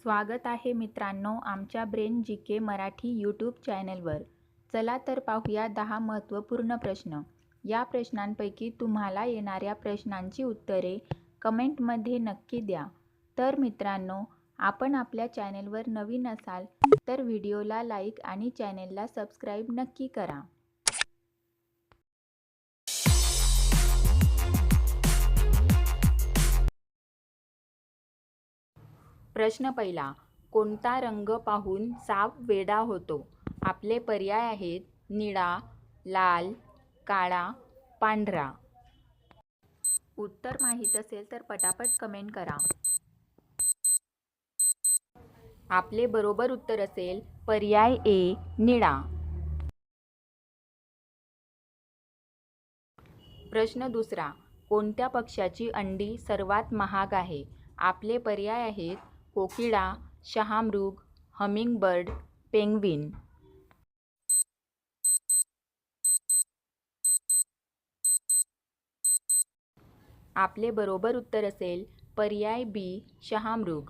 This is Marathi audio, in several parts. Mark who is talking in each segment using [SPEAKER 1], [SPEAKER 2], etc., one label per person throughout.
[SPEAKER 1] स्वागत आहे मित्रांनो आमच्या ब्रेन जी के मराठी यूट्यूब चॅनलवर. चला तर पाहूया 10 महत्त्वपूर्ण प्रश्न. या प्रश्नांपैकी तुम्हाला येणाऱ्या प्रश्नांची उत्तरे कमेंटमध्ये नक्की द्या. तर मित्रांनो, आपण आपल्या चॅनलवर नवीन असाल तर व्हिडिओला लाईक आणि चॅनलला सबस्क्राईब नक्की करा. प्रश्न पहिला. कोणता रंग पाहून साप वेडा होतो? आपले पर्याय आहेत निळा, लाल, काळा, पांढरा. उत्तर माहीत असेल तर पटापट कमेंट करा. आपले बरोबर उत्तर असेल पर्याय ए निळा. प्रश्न दुसरा. कोणत्या पक्ष्याची अंडी सर्वात महाग आहे? आपले पर्याय आहेत कोकिळा, शहामृग, हमिंगबर्ड, पेंग्विन. आपले बरोबर उत्तर असेल पर्याय बी शहामृग.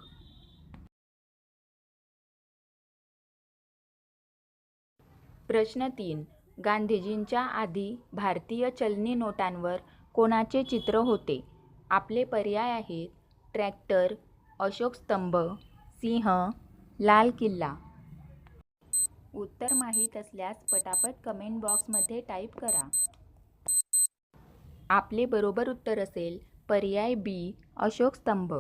[SPEAKER 1] प्रश्न 3. गांधीजींच्या आधी भारतीय चलनी नोटांवर कोणाचे चित्र होते? आपले पर्याय आहेत ट्रॅक्टर, अशोक स्तंभ, सिंह, लाल किल्ला. उत्तर माहीत असल्यास पटापट कमेंट बॉक्समध्ये टाईप करा. आपले बरोबर उत्तर असेल पर्याय बी अशोक स्तंभ.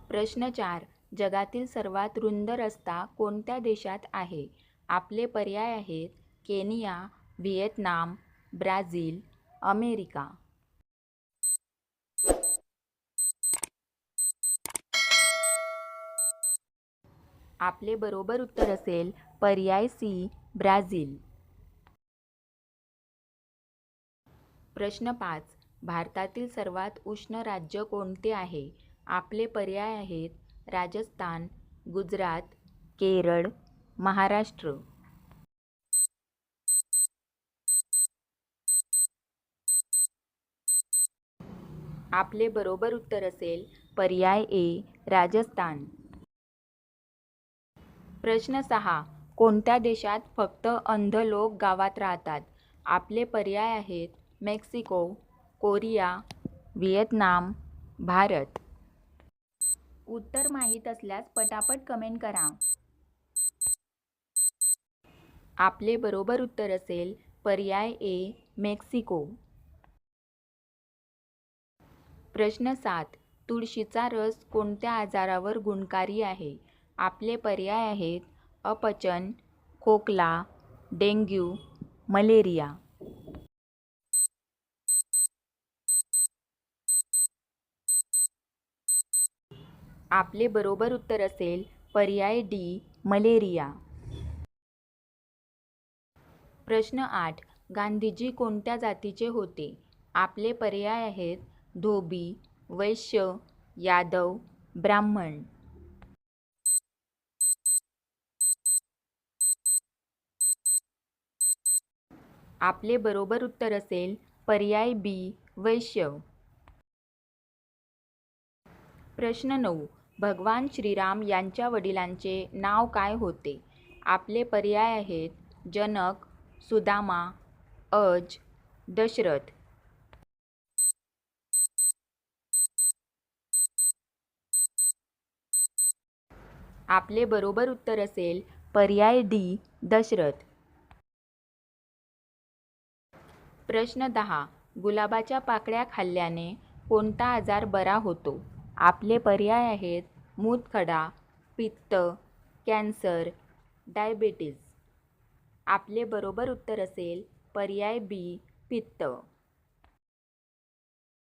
[SPEAKER 1] प्रश्न 4. जगातील सर्वात रुंद रस्ता कोणत्या देशात आहे? आपले पर्याय आहेत केनिया, व्हिएतनाम, ब्राझील, अमेरिका. आपले बरोबर उत्तर असेल पर्याय सी ब्राझील. प्रश्न 5. भारतातील सर्वात उष्ण राज्य कोणते आहे? आपले पर्याय आहेत राजस्थान, गुजरात, केरळ, महाराष्ट्र. आपले बरोबर उत्तर असेल पर्याय ए राजस्थान. प्रश्न 6. कोणत्या देशात फक्त अंध लोक गावात राहतात? आपले पर्याय आहेत मेक्सिको, कोरिया, व्हिएतनाम, भारत. उत्तर माहीत असल्यास पटापट कमेंट करा. आपले बरोबर उत्तर असेल पर्याय ए मेक्सिको. प्रश्न 7. तुळशीचा रस कोणत्या आजारावर गुणकारी आहे? आपले पर्याय आहेत अपचन, खोकला, डेंग्यू, मलेरिया. आपले बरोबर उत्तर असेल पर्याय डी मलेरिया. प्रश्न 8. गांधीजी कोणत्या जातीचे होते? आपले पर्याय आहेत धोबी, वैश्य, यादव, ब्राह्मण. आपले बरोबर उत्तर असेल पर्याय बी वैश्य. प्रश्न 9. भगवान श्रीराम यांच्या वडिलांचे नाव काय होते? आपले पर्याय आहेत जनक, सुदामा, अज, दशरथ. आपले बरोबर उत्तर असेल पर्याय डी दशरथ. प्रश्न 10. गुलाबाच्या पाकळ्या खाल्ल्याने कोणता आजार बरा होतो? आपले पर्याय आहेत मूतखडा, पित्त, कॅन्सर, डायबिटीज. आपले बरोबर उत्तर असेल पर्याय बी पित्त.